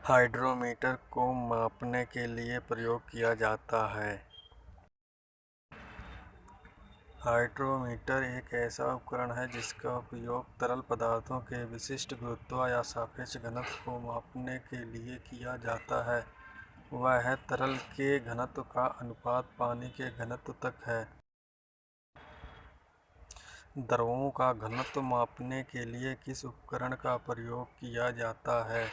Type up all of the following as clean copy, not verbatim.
Hydrometer को मापने के लिए प्रयोग किया जाता है। हाइड्रोमीटर एक ऐसा उपकरण है जिसका उपयोग तरल पदार्थों के विशिष्ट गुरुत्व या सापेक्ष घनत्व को मापने के लिए किया जाता है। वह तरल के घनत्व का अनुपात पानी के घनत्व तक है। द्रवों का घनत्व मापने के लिए किस उपकरण का प्रयोग किया जाता है?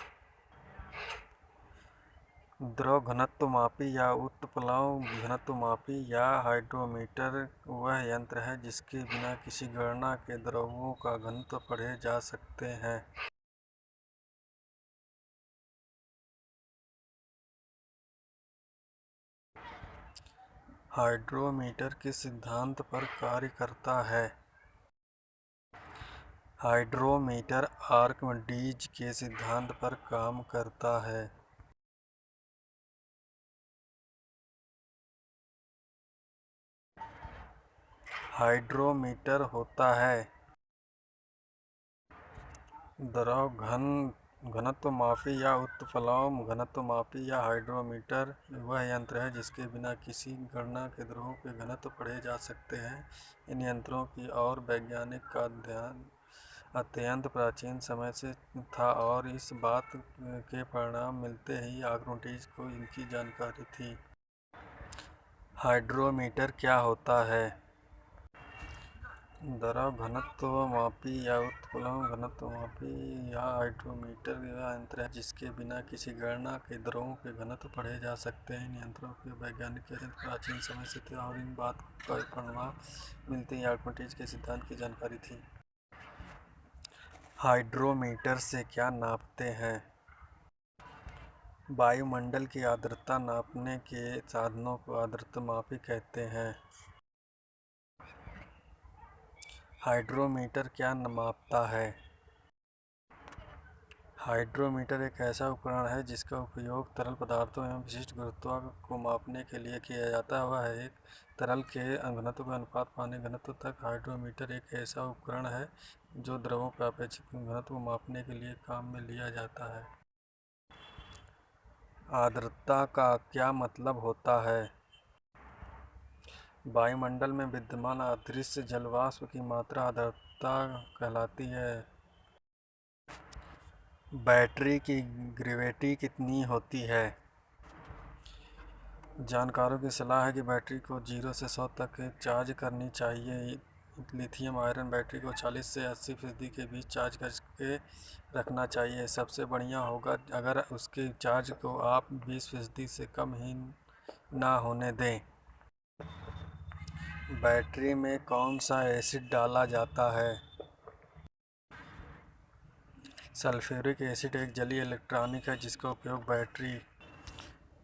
द्रव घनत्वमापी या उत्प्लाव घनत्वमापी या हाइड्रोमीटर वह यंत्र है जिसके बिना किसी गणना के द्रवों का घनत्व पढ़े जा सकते हैं। हाइड्रोमीटर किस सिद्धांत पर कार्य करता है? हाइड्रोमीटर आर्किमिडीज के सिद्धांत पर काम करता है। हाइड्रोमीटर होता है द्रव घनत्वमापी या उत्प्लाव घनत्वमापी या हाइड्रोमीटर वह यंत्र है जिसके बिना किसी गणना के द्रवों के घनत्व पढ़े जा सकते हैं। इन यंत्रों की और वैज्ञानिक का अत्यंत प्राचीन समय से था और इस बात के परिणाम मिलते ही आर्किमिडीज को इनकी जानकारी थी। हाइड्रोमीटर क्या होता है? द्रव घनत्वमापी या उत्प्लाव घनत्वमापी या हाइड्रोमीटर वह यंत्र है जिसके बिना किसी गणना के द्रवों के घनत्व पढ़े जा सकते हैं। इन यंत्रों के वैज्ञानिक अत्यंत प्राचीन समय से थे और इन बात का परिणाम मिलते ही आर्किमिडीज के सिद्धांत की जानकारी थी। हाइड्रोमीटर से क्या नापते हैं? वायुमंडल की आर्द्रता नापने के साधनों को आर्द्रतामापी कहते हैं। हाइड्रोमीटर क्या मापता है? हाइड्रोमीटर एक ऐसा उपकरण है जिसका उपयोग तरल पदार्थों एवं विशिष्ट गुरुत्व को मापने के लिए किया जाता है। वह एक तरल के घनत्व का अनुपात पानी घनत्व तक। हाइड्रोमीटर एक ऐसा उपकरण है जो द्रवों के अपेक्षित घनत्व को मापने के लिए काम में लिया जाता है। आर्द्रता का क्या मतलब होता है? वायुमंडल में विद्यमान अदृश्य जलवाष्प की मात्रा आर्द्रता कहलाती है। बैटरी की ग्रेविटी कितनी होती है? जानकारों की सलाह है कि बैटरी को 0 से 100 तक चार्ज करनी चाहिए। लिथियम आयरन बैटरी को 40 से 80% के बीच चार्ज करके रखना चाहिए। सबसे बढ़िया होगा अगर उसके चार्ज को आप 20% से कम ही ना होने दें। बैटरी में कौन सा एसिड डाला जाता है? सल्फ्यूरिक एसिड एक जलीय इलेक्ट्रॉनिक है जिसका उपयोग बैटरी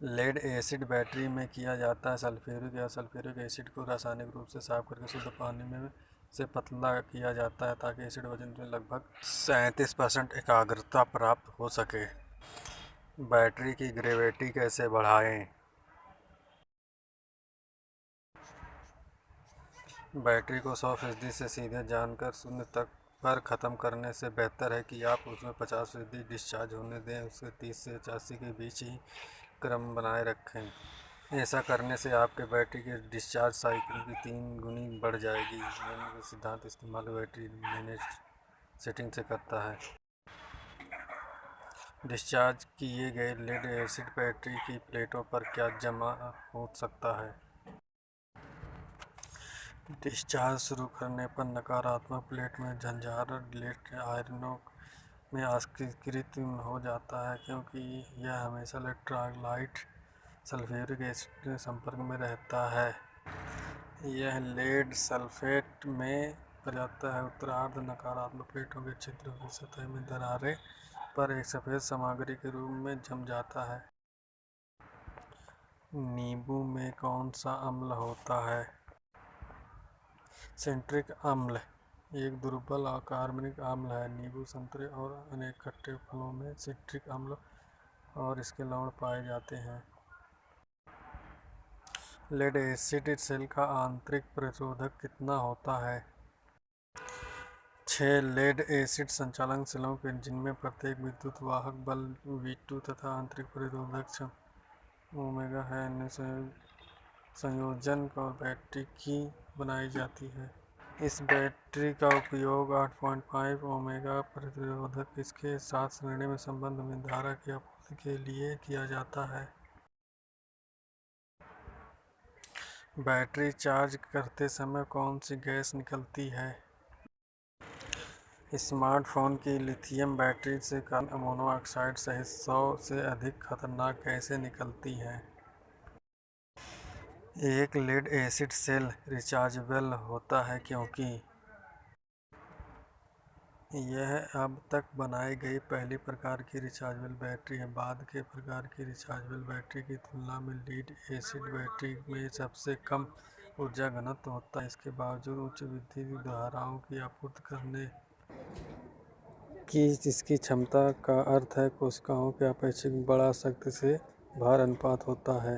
लेड एसिड बैटरी में किया जाता है। सल्फ्यूरिक या सल्फ्यूरिक एसिड को रासायनिक रूप से साफ करके शुद्ध पानी में से पतला किया जाता है ताकि एसिड वजन में लगभग 37% एकाग्रता प्राप्त हो सके। बैटरी की ग्रेविटी कैसे बढ़ाएं? बैटरी को 100% से सीधे जानकर शून्य तक पर ख़त्म करने से बेहतर है कि आप उसमें 50% डिस्चार्ज होने दें। उसे 30 से 85 के बीच ही क्रम बनाए रखें। ऐसा करने से आपके बैटरी की डिस्चार्ज साइकिल की 3 गुनी बढ़ जाएगी। निम्न सिद्धांत इस्तेमाल बैटरी मैनेज सेटिंग से करता है। डिस्चार्ज किए गए लेड एसिड बैटरी की प्लेटों पर क्या जमा हो सकता है? डिस्चार्ज शुरू करने पर नकारात्मक प्लेट में झंझार लेड आयनों में आस्कीकृत हो जाता है क्योंकि यह हमेशा इलेक्ट्रोलाइट सल्फ्यूरिक एसिड के संपर्क में रहता है। यह लेड सल्फेट में पर जाता है। उत्तरार्ध नकारात्मक प्लेटों के छिद्रों की सतह में दरारें पर एक सफ़ेद सामग्री के रूप में जम जाता है। नींबू में कौन सा अम्ल होता है? सिट्रिक अम्ल एक दुर्बल अकार्बनिक अम्ल है। नींबू, संतरे और अनेक खट्टे फलों में सिट्रिक अम्ल और इसके लवण पाए जाते हैं। लेड एसिड सेल का आंतरिक प्रतिरोधक कितना होता है? छः लेड एसिड संचालक सेलों के जिनमें प्रत्येक विद्युत वाहक बल V2 तथा आंतरिक प्रतिरोधक क्षमता ओमेगा है। अन्य संयोजन और बैटरी की बनाई जाती है। इस बैटरी का उपयोग 8.5 ओमेगा प्रतिरोधक इसके साथ श्रेणी में संबंध में धारा की आपूर्ति के लिए किया जाता है। बैटरी चार्ज करते समय कौन सी गैस निकलती है? स्मार्टफोन की लिथियम बैटरी से कार्बन मोनोऑक्साइड सहित 100 से अधिक खतरनाक गैसें निकलती हैं। एक लेड एसिड सेल रिचार्जेबल होता है क्योंकि यह अब तक बनाई गई पहली प्रकार की रिचार्जेबल बैटरी है। बाद के प्रकार की रिचार्जेबल बैटरी की तुलना में लीड एसिड बैटरी में सबसे कम ऊर्जा घनत्व होता है। इसके बावजूद उच्च विद्युत धाराओं की आपूर्ति करने की इसकी क्षमता का अर्थ है कोशिकाओं के अपेक्षाकृत बड़ा शक्ति से भार अनुपात होता है।